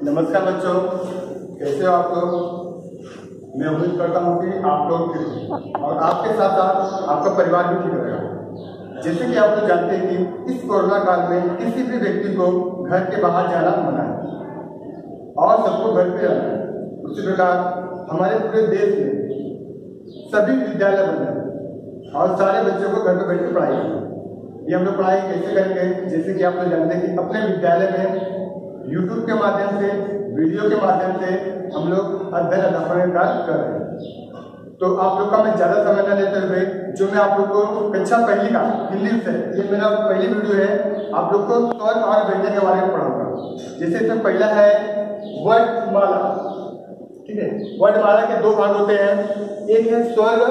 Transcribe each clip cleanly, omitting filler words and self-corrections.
नमस्कार बच्चों, कैसे हो आप लोग। मैं उम्मीद करता हूँ कि आप लोग ठीक और आपके साथ साथ आपका परिवार भी ठीक रहेगा। जैसे कि आप लोग जानते हैं कि इस कोरोना काल में किसी भी व्यक्ति को घर के बाहर जाना मना है और सबको घर पे रहना है। उसी प्रकार हमारे पूरे देश में सभी विद्यालय बंद हैं और सारे बच्चों को घर पर बैठ के पढ़ाई करें। ये हम लोग पढ़ाई कैसे करेंगे, जैसे कि आप लोग जानते हैं कि अपने विद्यालय में यूट्यूब के माध्यम से, वीडियो के माध्यम से हम लोग अध्ययन अध्यापन का कर रहे हैं। तो आप लोग का मैं ज़्यादा समय न लेते हुए जो मैं आप लोग को कक्षा पहली का हिंदी से, ये मेरा पहली वीडियो है, आप लोग को स्वर और व्यंजन के बारे में पढ़ाऊंगा। जैसे इसमें पहला है वर्णमाला। ठीक है, वर्णमाला के दो भाग होते हैं, एक है स्वर,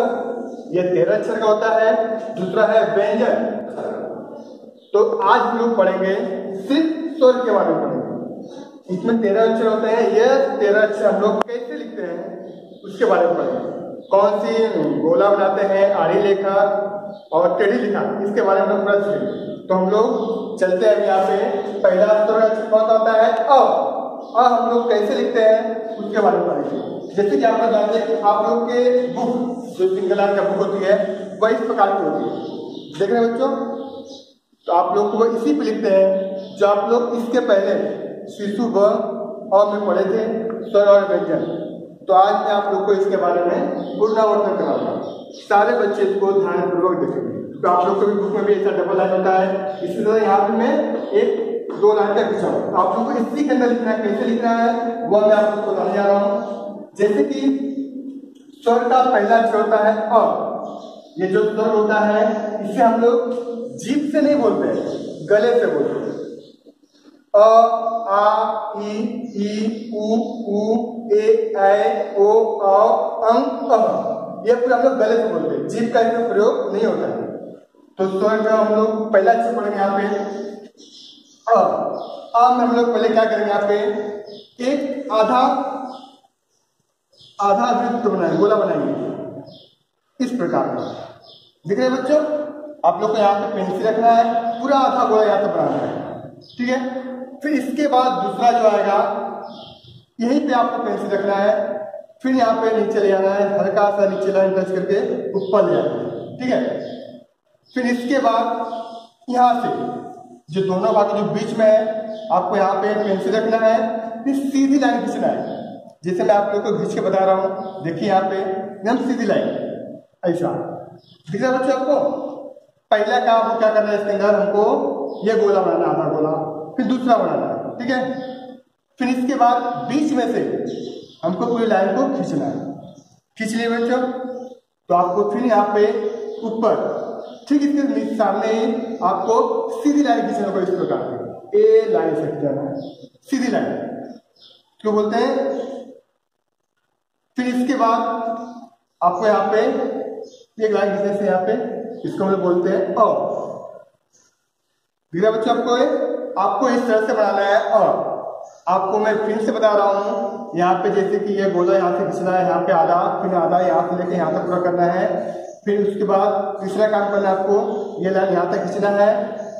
यह 13 अक्षर का होता है, दूसरा है व्यंजन। तो आज हम लोग पढ़ेंगे सिर्फ स्वर के बारे में पढ़ेंगे। इसमें 13 अक्षर होते हैं, यह 13 अक्षर हम लोग कैसे लिखते हैं उसके बारे में पढ़ेंगे। कौन सी गोला बनाते हैं, आड़ी लेखा और टेढ़ी लिखा, इसके बारे में हम पढ़ेंगे। तो हम लोग चलते हैं यहाँ पे। पहला स्वर अक्षर कौन सा होता है? अ हम लोग कैसे लिखते हैं उसके बारे में पढ़ेंगे। जैसे कि आप लोग जानते हैं कि आप लोग के बुक जो सिंगल का बुक होती है वह इस प्रकार की होती है, देख रहे हैं बच्चों। तो आप लोग को इसी पे लिखते हैं जो आप लोग इसके पहले शिशु व और में पढ़े थे, स्वर और व्यंजन। तो आज मैं आप लोग को इसके बारे में पुनरावर्तन कराऊंगा। सारे बच्चे इसको ध्यानपूर्वक देखेंगे। तो आप लोग को भी बुक में भी ऐसा डबल लाइन होता है, इसी तरह यहाँ पे मैं एक दो लाइन का खींचा हूँ। आप लोग को इसी के अंदर लिखना है, कैसे लिखना है वह मैं आप लोग को बताने जा रहा हूँ। जैसे कि स्वर का पहला अक्षर होता है अ। ये जो स्वर होता है इसे हम लोग जीभ से नहीं बोलते हैं, गले से बोलते हैं। अ, आ, ई, उ, ए, ऐ, ओ, औ, अं, अः। ये पूरा हम लोग गले से बोलते हैं, जीभ का इसमें प्रयोग नहीं होता है। तो स्वर में हम लोग पहला अक्षर पढ़ेंगे यहाँ पे अ में हम लोग पहले क्या करेंगे, यहाँ पे एक आधा वृत्त बनाएंगे, गोला बनाएंगे इस प्रकार का। दिख रहे बच्चों, आप लोग को यहाँ पे पेंसिल रखना है, पूरा आधा गोला यहाँ पे बनाना है। ठीक है, फिर इसके बाद दूसरा जो आएगा यहीं पे आपको पेंसिल रखना है, फिर यहाँ पे नीचे ले आना है, हल्का सा नीचे लाइन टच करके ऊपर ले आना है। ठीक है, फिर इसके बाद यहाँ से जो दोनों भाग जो बीच में है आपको यहाँ पे पेंसिल रखना है, फिर सीधी लाइन खींचना है। जैसे मैं आप लोग को खींच के बता रहा हूँ, देखिए यहाँ पे एकदम सीधी लाइन ऐसा दिख रहा है बच्चों आपको। पहला काम आपको क्या करना है, इसके अंदर हमको ये गोला बनाना, आधा गोला, फिर दूसरा बनाना है। ठीक है, फिर इसके बाद बीच में से हमको पूरी लाइन को खींचना है। खींच लिए बच्चों, तो आपको फिर यहाँ पे ऊपर ठीक इसके सामने ही आपको सीधी लाइन खींचना होगा, इस प्रकार की ए लाइन से खींचना है, सीधी लाइन क्यों बोलते हैं। फिर इसके बाद आपको यहाँ पे एक लाइन खींचने से यहाँ पे इसको हम लोग बोलते हैं अ। ठीक है बच्चों, आपको इस तरह से बनाना है अ। आपको मैं फिर से बता रहा हूँ, यहाँ पे जैसे कि ये गोला यहाँ से खींचना है, यहाँ पे आधा, फिर आधा यहाँ से लेके यहाँ तक पूरा करना है। फिर उसके बाद तीसरा काम करना है आपको, ये लाइन यहाँ तक खींचना है,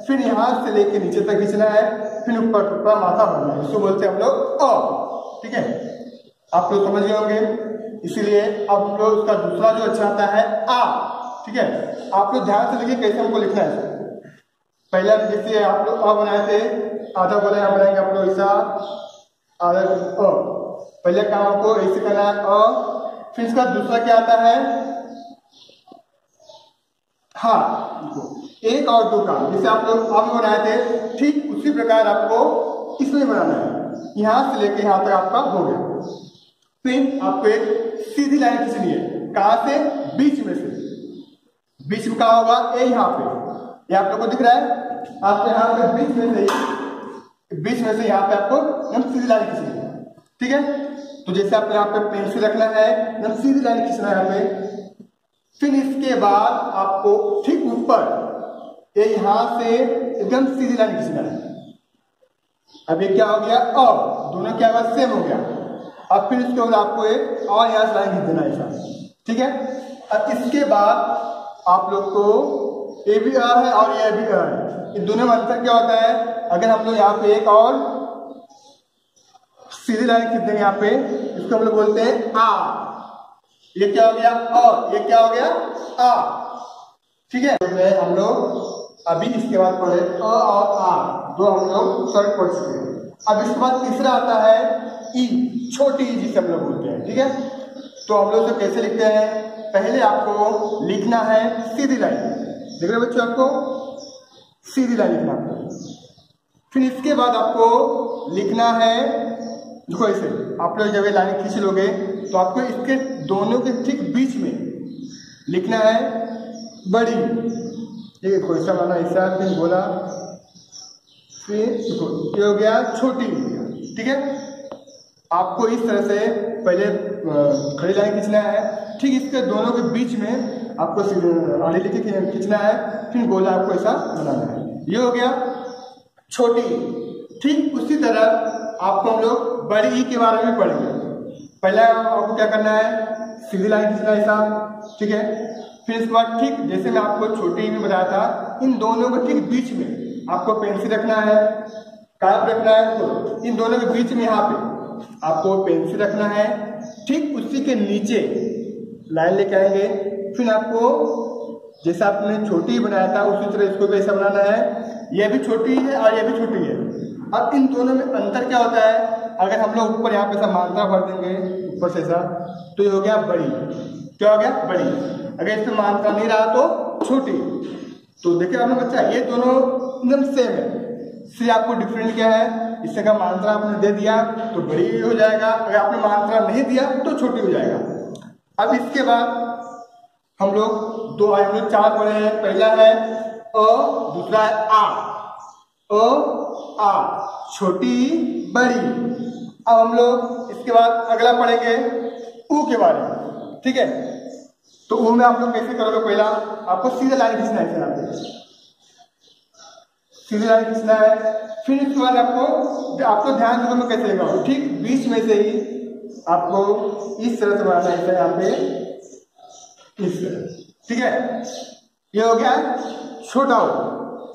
फिर यहाँ से लेके नीचे तक खींचना है, फिर ऊपर टुकड़ा माथा भरना है, इसको बोलते हैं हम लोग अ। ठीक है, आप लोग समझ गए होंगे। इसीलिए अब हम लोग उसका दूसरा जो अच्छा आता है आ। ठीक है, आप लोग ध्यान से देखिए कैसे हमको लिखना है। पहले जैसे आप लोग अ बनाए थे, आधा गोला यहाँ बनाएंगे आप लोग ऐसा, आधा अ। पहले काम आपको ऐसे करना है अ। फिर इसका दूसरा क्या आता है हाँ, एक और दो काम जैसे आप लोग अब बनाए थे, ठीक उसी प्रकार आपको इसमें बनाना है। यहां से लेके यहां तक आपका हो गया। फिर आपको एक सीधी लाइन खींचनी है, कहां से? बीच में से। बीच में कहा होगा ए, यहाँ पे, ये आप लोग को दिख रहा है। आपको यहाँ पे बीच में से यहाँ पे आपको एकदम सीधी लाइन खींचनी है। ठीक है, तो जैसे आपको यहाँ पे पेंसिल रखना है, एकदम सीधी लाइन खींचना है यहाँ पे। फिर इसके बाद आपको ठीक ऊपर ये यहां से एकदम सीधी लाइन खींचना है। अब ये क्या हो गया अ, दोनों क्या हुआ सेम हो गया। अब फिर इसके बाद आपको एक और यहाँ से लाइन खींच देना है ऐसा। ठीक है। अब इसके बाद आप लोग को ए भी आर है और ये भी आर है, इन दोनों में अंतर क्या होता है? अगर हम लोग यहाँ पे एक और सीधी लाइन खींच देंगे यहाँ पे, इसको हम लोग बोलते हैं आ, ये क्या हो गया? और ये क्या हो गया? आ, ठीक है। हम लोग अभी इसके बाद पढ़े अ और आ, दो हम लोग शॉर्ट पढ़ चुके हैं। अब इसके बाद तीसरा आता है ई, छोटी ई जिसे हम लोग बोलते हैं, ठीक है। तो हम लोग तो कैसे लिखते हैं? पहले आपको लिखना है सीधी लाइन, देख रहे बच्चों, आपको सीधी लाइन लिखना है। फिर इसके बाद आपको लिखना है, देखो ऐसे आप लोग जब ये लाइन खींच लोगे तो आपको इसके दोनों के ठीक बीच में लिखना है बड़ी, ठीक है। देखो ऐसा माना, ऐसा फिर बोला, फिर देखो ये हो गया छोटी, ठीक है। आपको इस तरह से पहले खड़ी लाइन खींचना है, ठीक इसके दोनों के बीच में आपको आड़ी लिख के खींचना है, फिर गोला आपको ऐसा बनाना है। ये हो गया छोटी। ठीक उसी तरह आपको हम लोग बड़ी ई के बारे में पढ़ेंगे। पहले आपको क्या करना है? सीधी लाइन खींचना है ऐसा, ठीक है। फिर इसके बाद ठीक जैसे मैं आपको छोटी ई में बताया था, इन दोनों को ठीक बीच में आपको पेंसिल रखना है, कार्ब रखना है, तो इन दोनों के बीच में यहाँ पे आपको पेंसिल रखना है। ठीक उसी के नीचे लाइन लेके आएंगे, फिर आपको जैसा आपने छोटी बनाया था उसी तरह इसको भी ऐसा बनाना है। ये भी छोटी है और ये भी छोटी है। अब इन दोनों में अंतर क्या होता है? अगर हम लोग ऊपर यहाँ पे ऐसा मात्रा भर देंगे ऊपर से ऐसा, तो ये हो गया बड़ी। क्या हो गया? बड़ी। अगर इसमें मात्रा नहीं रहा तो छोटी। तो देखिए आपने बच्चा, ये दोनों एकदम सेम है, इससे आपको डिफरेंट क्या है? इससे का मात्रा आपने दे दिया तो बड़ी हो जाएगा, अगर आपने मात्रा नहीं दिया तो छोटी हो जाएगा। अब इसके बाद हम लोग दो हम लोग चार पढ़े हैं। पहला है अ, दूसरा है आ, अ आ, छोटी बड़ी। अब हम लोग इसके बाद अगला पढ़ेंगे ऊ के बारे में, ठीक है। तो ऊ में आप लोग कैसे करोगे? पहला आपको सीधे लाइन खींचना है, यहाँ पे सीधी लाइन खींचना है। फिर इसके बाद आपको ध्यान देना मैं कैसे लगाऊं, ठीक बीच में से ही आपको इस तरह से बनाना है, यहाँ पे इस तरह, ठीक है। ये हो गया छोटा ऊ,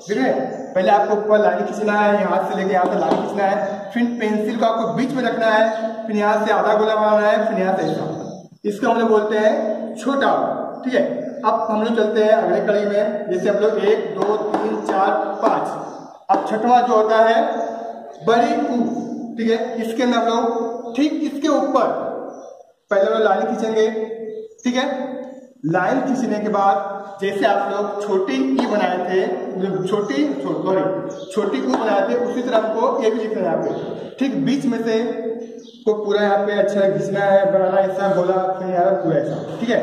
ठीक है। पहले आपको ऊपर लाइन खींचना है, यहाँ से लेके यहाँ से लाइन खींचना है, फिर पेंसिल को आपको बीच में रखना है, फिर यहाँ से आधा गोला बनाना है, फिर यहाँ से ऐसा। इसको हम लोग बोलते हैं छोटा ऊ, ठीक है। अब हम लोग चलते हैं अगले कड़ी में, जैसे हम लोग 1 2 3 4 5। अब छठवां जो होता है बड़ी ऊ, ठीक है। इसके अंदर हम लोग ठीक इसके ऊपर पहले हम लोग लाइन खींचेंगे, ठीक है। लाइन खींचने के बाद जैसे आप लोग छोटी ई बनाए थे, छोटी ऊ बनाए थे, उसी तरह हमको ये भी लिखना है यहाँ पे। ठीक बीच में से को पूरा यहाँ पे अच्छा खींचना है, बनाना ऐसा गोला, फिर यहाँ पूरा ऐसा, ठीक है।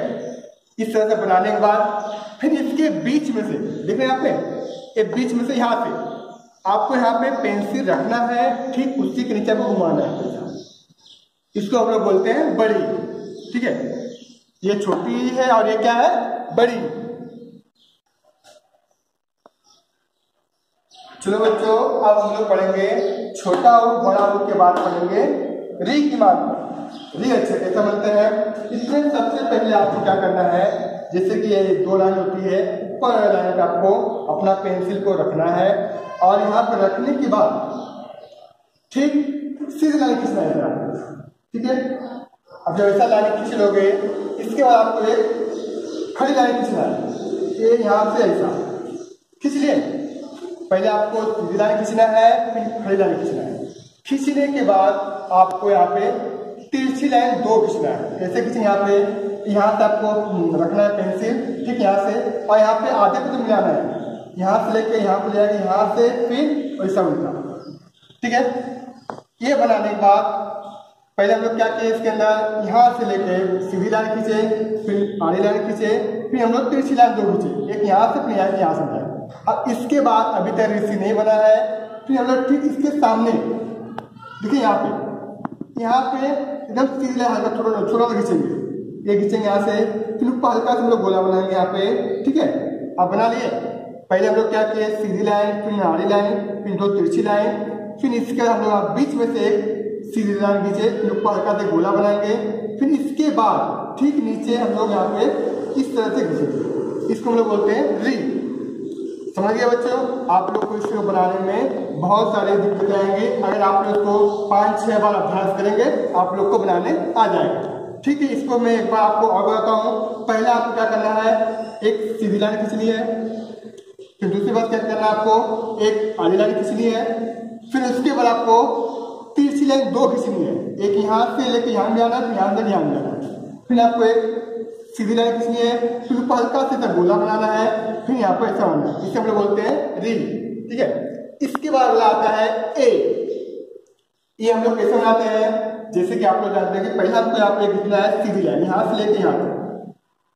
इस तरह से बनाने के बाद फिर इसके बीच में से देख रहे हैं आपने, ये बीच में से यहाँ से आपको यहाँ पे पेंसिल रखना है, ठीक उसी के नीचे को घुमाना है। इसको हम लोग बोलते हैं बड़ी, ठीक है। ये छोटी है और ये क्या है? बड़ी। चलो बच्चों, अब हम लोग पढ़ेंगे छोटा ऊ बड़ा ऊ के बाद पढ़ेंगे री की मात्रा। री अच्छे कैसे बनते हैं? इसमें सबसे पहले आपको क्या करना है, जैसे कि ये दो लाइन होती है, ऊपर लाइन पे आपको अपना पेंसिल को रखना है और यहाँ पर रखने के बाद ठीक सीधी लाइन खींचना है, ठीक है। अब जब ऐसा लाइन खींच लोगे, इसके बाद आपको एक खड़ी लाइन खींचना है, ये यहाँ से ऐसा खींच लिए। पहले आपको सीधी लाइन खींचना है, फिर खड़ी लाइन खींचना है। खींचने के बाद आपको यहाँ पे तिरछी लाइन 2 खींचना है। कैसे खींचेंगे? यहाँ पे यहाँ से आपको रखना है पेंसिल, ठीक यहाँ से, और यहाँ पे आधे को तो मिलाना है, यहाँ से लेके यहाँ पे जाएगा, यहाँ से फिर वैसा उल्टा, ठीक है। ये बनाने के बाद पहले हम लोग क्या किए, इसके अंदर यहाँ से लेके सीधी लाइन खींचे, फिर आड़ी लाइन खींचे, फिर हम लोग तिरछी लाइन 2 खींचे, एक यहाँ से फिर यहाँ से जाए। अब इसके बाद अभी तक ऋषि नहीं बना है, फिर हम लोग ठीक इसके सामने देखिए यहाँ पे एकदम सीधी लाइन हल्का थोड़ा खींचेंगे, ये खींचेंगे यहाँ से, फिर ऊपर हल्का से हम लोग गोला बनाएंगे यहाँ पे, ठीक है। अब बना लिए। पहले हम लोग क्या किए, सीधी लाइन, फिर आड़ी लाइन, फिर 2 तिरछी लाइन, फिर इसके हम लोग बीच में से एक सीधी लाइन खींचे, फिर ऊपर हल्का से गोला बनाएंगे। फिर इसके बाद ठीक नीचे हम लोग यहाँ पे इस तरह से खींचेंगे, इसको हम लोग बोलते हैं री। समझ गए बच्चों? आप लोग को इसको बनाने में बहुत सारे दिक्कतें आएंगी, अगर आप लोग को 5-6 बार अभ्यास करेंगे आप लोग को बनाने आ जाएगा। ठीक है, इसको मैं एक बार आपको और बताता हूँ। पहले आपको क्या करना है, एक सीधी लाइन खींचनी है, फिर दूसरी बात क्या करना है, आपको एक आड़ी लाइन खींचनी है, फिर उसके बाद आपको तिरछी लाइन 2 खींचनी है, एक यहाँ से लेके यहाँ भी आना है, फिर यहाँ से ध्यान देना है, फिर आपको एक सीधी लाइन खींचनी है, फिर ऊपर हल्का से गोला बनाना है, फिर यहाँ पर ऐसा होना है, इसे हम लोग बोलते हैं री। ठीक है, इसके बाद अगला आता है ए। ये हम लोग कैसे बनाते हैं, जैसे कि आप लोग जानते हैं कि पहले हमको यहाँ पे खींचना है सीधी लाइन, यहाँ से लेके यहाँ तक।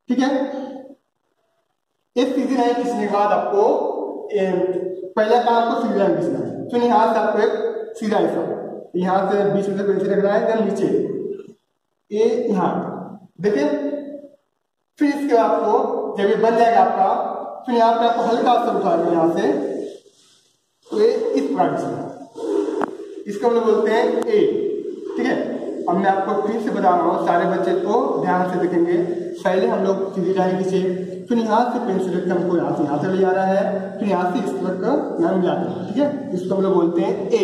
ठीक है, इस सीधी लाइन खींचने के बाद आपको पहला काम आपको सीधी लाइन खींचना है, फिर यहाँ से आपको एक सीधा ऐसा यहाँ से बीच में से पेंसिल रखना है, देन नीचे ये यहाँ देखिए। फिर इसके बाद आपको जब ये बन जाएगा आपका, फिर यहाँ पे आपको हल्का सा उठाएंगे यहाँ से, तो ये इस प्रकार से, इसको हम लोग बोलते हैं ए। ठीक है, अब मैं आपको फिर से बता रहा हूँ, सारे बच्चे को ध्यान से देखेंगे। पहले हम लोग सीधी लाइन खींचे, फिर यहाँ से पेंसिल रखकर हमको यहाँ से ले जा रहा है, फिर यहाँ से इस तरह का यहाँ मिला देना है। ठीक है, इसको हम लोग बोलते हैं ए।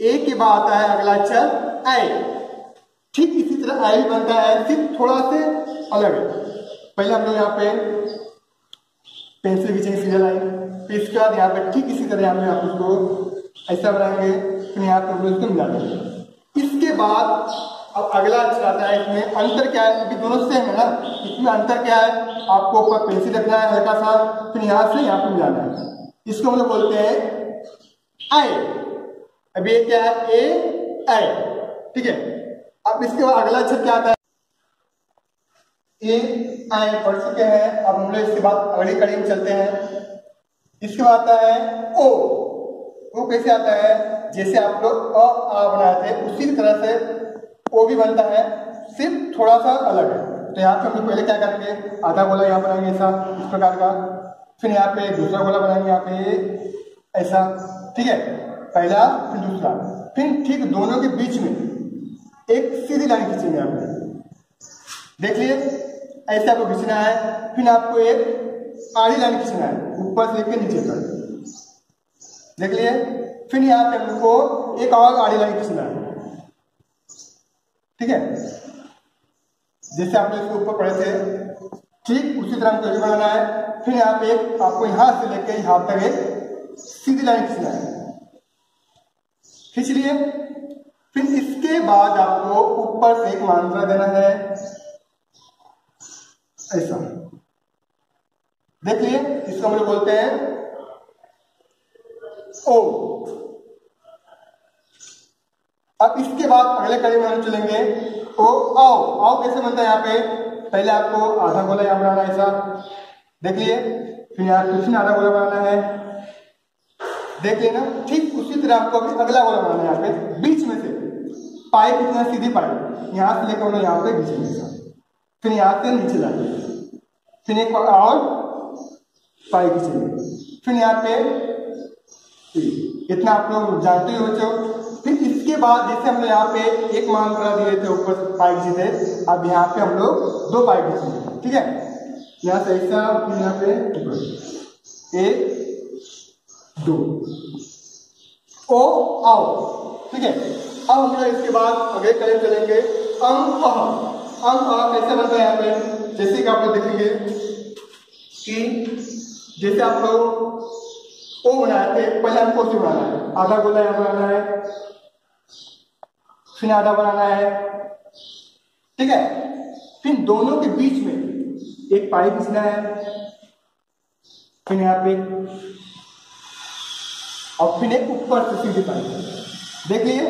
ए के बाद आता है अगला अक्षर आई। ठीक इसी तरह आई बनता है, सिर्फ थोड़ा से अलग है। पहले हम लोग यहाँ पे पेंसिल खींचेंगे सीधा लाइन, फिर इसके बाद यहाँ पे ठीक इसी तरह यहाँ पे आप उसको ऐसा बनाएंगे, फिर यहाँ पे उसको मिला देंगे। इसके बाद अब अगला अक्षर आता है, इसमें अंतर क्या है, अभी दोनों सेम है ना, इसमें अंतर क्या है, आपको ऊपर पेंसिल रखना है हल्का सा, फिर यहाँ से यहाँ पे मिलाना है, इसको हम लोग बोलते हैं आई। अभी ये क्या है, ए आई। ठीक है, अब इसके बाद अगला अक्षर क्या आता है, ए आई पढ़ चुके हैं। अब हम लोग इसके बाद अगली कड़ी में चलते हैं। इसके बाद आता है ओ। ओ कैसे आता है, जैसे आप लोग अ आ बनाए थे उसी तरह से ओ भी बनता है, सिर्फ थोड़ा सा अलग है। तो यहाँ पे हम लोग पहले क्या करेंगे, आधा गोला यहाँ बनाएंगे ऐसा इस प्रकार का, फिर यहाँ पे दूसरा गोला बनाएंगे यहाँ पे ऐसा। ठीक है, पहला फिर दूसरा, फिर ठीक दोनों के बीच में एक सीधी लाइन खींचेंगे यहाँ पे, देख लिए ऐसा आपको खींचना है। फिर आपको एक आड़ी लाइन खींचना है ऊपर से लेकर नीचे तक, देख लिए। फिर यहाँ पे हमको एक और आड़ी लाइन खींचना है। ठीक है, जैसे आपने इसको ऊपर पढ़े थे ठीक उसी तरह हमको ये बनाना है। फिर यहाँ पे एक आपको यहाँ से लेकर यहाँ तक एक सीधी लाइन खींचना है, खींच लिए। फिर इसके बाद आपको ऊपर से एक मात्रा देना है ऐसा, देख लिए। इसको हम लोग बोलते हैं ओ। अब इसके बाद अगले कड़ी में हम चलेंगे ओ आओ। आओ कैसे बनता है, यहाँ पे पहले आपको आधा गोला यहाँ बनाना है ऐसा, देख लिए। फिर यहाँ फिर आधा गोला बनाना है, देख लिए ना। ठीक उसी तरह आपको अभी अगला गोला बनाना है, यहाँ पे बीच में से पाई कितना सीधी पाई यहाँ से लेकर हम लोग यहाँ पे बीच में, फिर यहाँ से नीचे लाएंगे, फिर एक और पाई खींचेंगे, फिर यहाँ पे इतना आप लोग जानते हो बच्चों। फिर इसके बाद जैसे हम लोग यहाँ पे एक मात्रा दिए थे ऊपर पाई खींचे थे, अब यहाँ पे हम लोग 2 पाई खींचेंगे। ठीक है, यहाँ से ऐसा, फिर यहाँ पे 1 2 ओ आओ। ठीक है, अब हम लोग इसके बाद अगले कड़ी चलेंगे अंक अह कैसे बनता है यहाँ पे, जैसे कि आप लोग देखेंगे कि जैसे आप लोग ओ बनाए थे, पहले हमको सी बनाना है, आधा गोला यहाँ बनाना है, फिर आधा बनाना है। ठीक है, फिर दोनों के बीच में एक पाई खींचना है, फिर यहाँ पे और फिर एक ऊपर से सीधी पाई, देख लिए।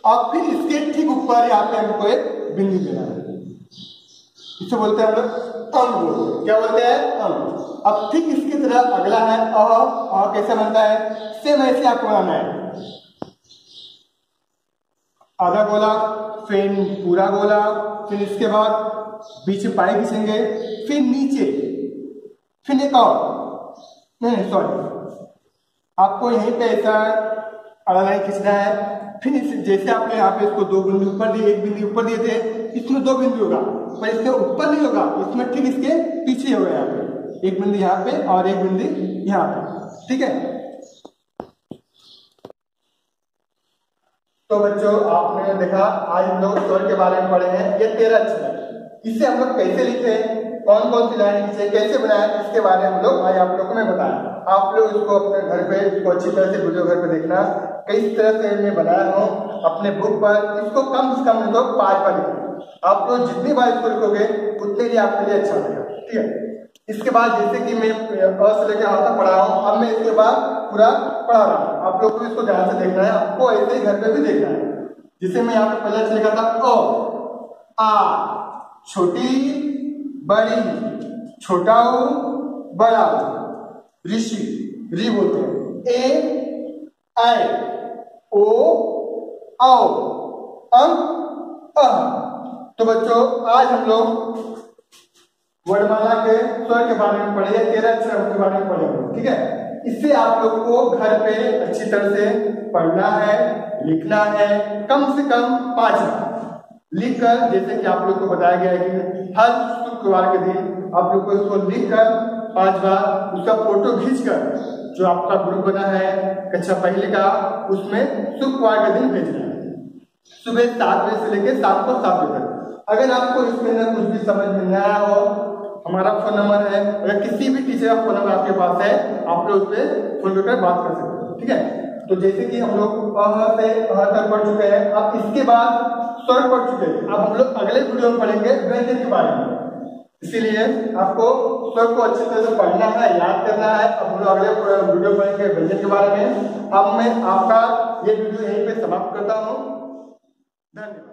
और फिर इसके ठीक ऊपर यहाँ पे हमको एक बिंदु देना है, इसे बोलते हैं हम लोग अंग। क्या बोलते हैं, अंग। अब ठीक इसकी तरह अगला है अह कैसे बनता है, सेम ऐसे आपको बनाना है, आधा गोला फिर पूरा गोला, फिर इसके बाद बीच में पाई खींचेंगे, फिर नीचे, फिर एक और नहीं सॉरी आपको यहीं पे ऐसा आधा लाइन खींचना है। फिर जैसे आपने यहाँ पे इसको 2 बिंदु ऊपर दिए, एक बिंदु ऊपर दिए थे, इसमें 2 बिंदु होगा, पर इसके ऊपर नहीं होगा, इसमें ठीक इसके पीछे होगा। यहाँ पे एक बिंदु यहाँ पे और एक बिंदु यहाँ पे, ठीक है। तो बच्चों आपने देखा आज हम लोग स्वर के बारे में पढ़े हैं। ये 13 अक्षर है, इसे हम लोग कैसे लिखते हैं, कौन कौन सी लाइन लिखे, कैसे बनाए, इसके बारे में हम लोग आज आप लोगों को मैं बताया। आप लोग इसको अपने घर पे इसको अच्छी तरह से वीडियो घर पे देखना, किस तरह से मैं बनाया हूँ अपने बुक पर। इसको कम से कम तो 5 बार लिखना। आप लोग जितनी बार इसको लिखोगे उतने ही आपके लिए अच्छा होगा, ठीक है। इसके बाद जैसे कि मैं अ से लेकर आ तक पढ़ा हूँ, अब मैं इसके बाद पूरा पढ़ा रहा हूँ। आप लोग को इसको ध्यान से देखना है, आपको ऐसे ही घर पे भी देखना है। जिसे मैं यहाँ पे पहले से लिखा था अ, आ, छोटी बड़ी, छोटा हो बड़ा, ऋषि री बोलते हैं, ए ऐ ओ औ अं अः। तो बच्चों आज हम लोग वर्णमाला के स्वर के बारे में पढ़े, 13 अक्षर के बारे में पढ़े, ठीक है। इससे आप लोग को घर पे अच्छी तरह से पढ़ना है, लिखना है, कम से कम 5 बार लिखकर, जैसे कि आप लोग को बताया गया है कि हर शुक्रवार के दिन आप लोग को इसको लिखकर 5 बार उसका फोटो खींचकर जो आपका ग्रुप बना है कक्षा पहले का, उसमें शुक्रवार के दिन भेजना है, सुबह 7 बजे से लेकर शाम को 7 बजे तक। अगर आपको इसके अंदर कुछ भी समझ में न आया हो, हमारा फोन नंबर है, अगर किसी भी टीचर का फोन नंबर आपके पास है, आप लोग उस पर फोन करके बात कर सकते हैं, ठीक है। तो जैसे कि हम लोग अ से अ तक पढ़ चुके हैं, अब इसके बाद स्वर पढ़ चुके हैं। अब हम लोग अगले वीडियो में पढ़ेंगे व्यंजन के बारे में। इसीलिए आपको स्वर को अच्छी तरह से पढ़ना है, याद करना है। अब हम लोग अगले वीडियो पढ़ेंगे व्यंजन के बारे में। अब मैं आपका ये वीडियो यहीं पे समाप्त करता हूँ। धन्यवाद।